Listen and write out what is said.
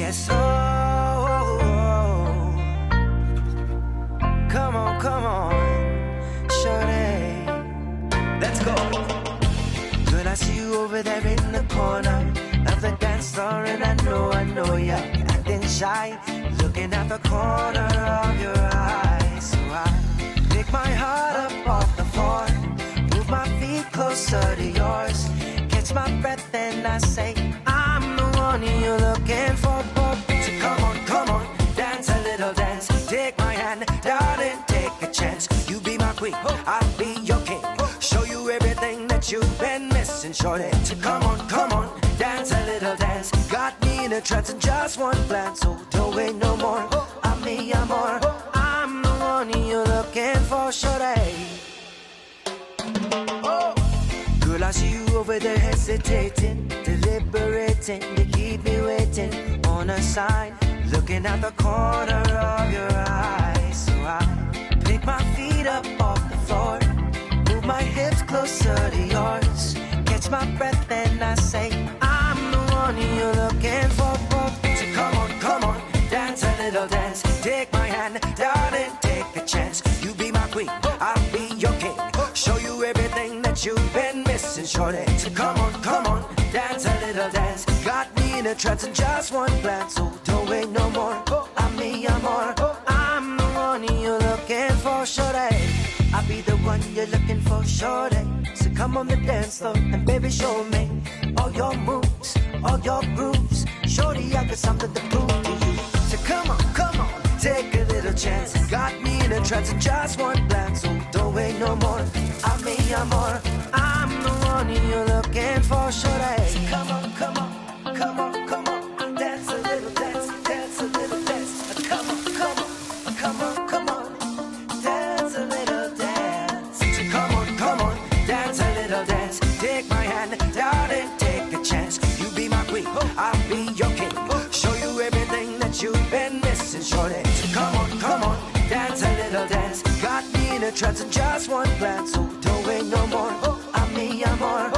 Yes, oh, come on, shorty, let's go. Girl, I see you over there in the corner of the dance floor, and I know you're acting shy, looking at the corner of your eyes. So I pick my heart up off the floor, move my feet closer to yours, catch my breath and I say, I'm the one you're looking for. So come on, dance a little dance. Take my hand, darling, take a chance. You be my queen, I'll be your king. Show you everything that you've been missing, shorty. So come on, dance a little dance. Got me in a trance in just one glance. So don't wait no more, I'm me, I'm more. I'm the one you're looking for, shorty. Girl, I see you over there hesitating, deliberating. You keep me waiting on a sign, looking at the corner of your eyes. So I pick my feet up off the floor, move my hips closer to yours, catch my breath and I say, I'm the one you're looking for. So come on, dance a little dance. Take my hand, darling, take a chance. You be my queen, I'll be your king. Show you everything that you've been missing, shorty. So come on, dance a little dance. Got me in a trance in just one glance. So don't wait no more, I'm me, I'm more. I'm the one you're looking for, shorty. I'll be the one you're looking for, shorty. So come on the dance floor and baby show me all your moves, all your grooves. Shorty, I got something to prove to you. So come on, take a little chance. Got me in a trance in just one glance. So don't wait no more, I'm me, I'm more. I'm the one you're looking for, shorty. So come on, dance a little dance, dance a little dance. Come on, dance a little dance. So come on, dance a little dance. Take my hand, darling, take a chance. You be my queen, I'll be your king. Show you everything that you've been missing, shorty. So come on, dance a little dance. Got me in a trance in just one glance. So don't wait no more, I'm me, I'm more.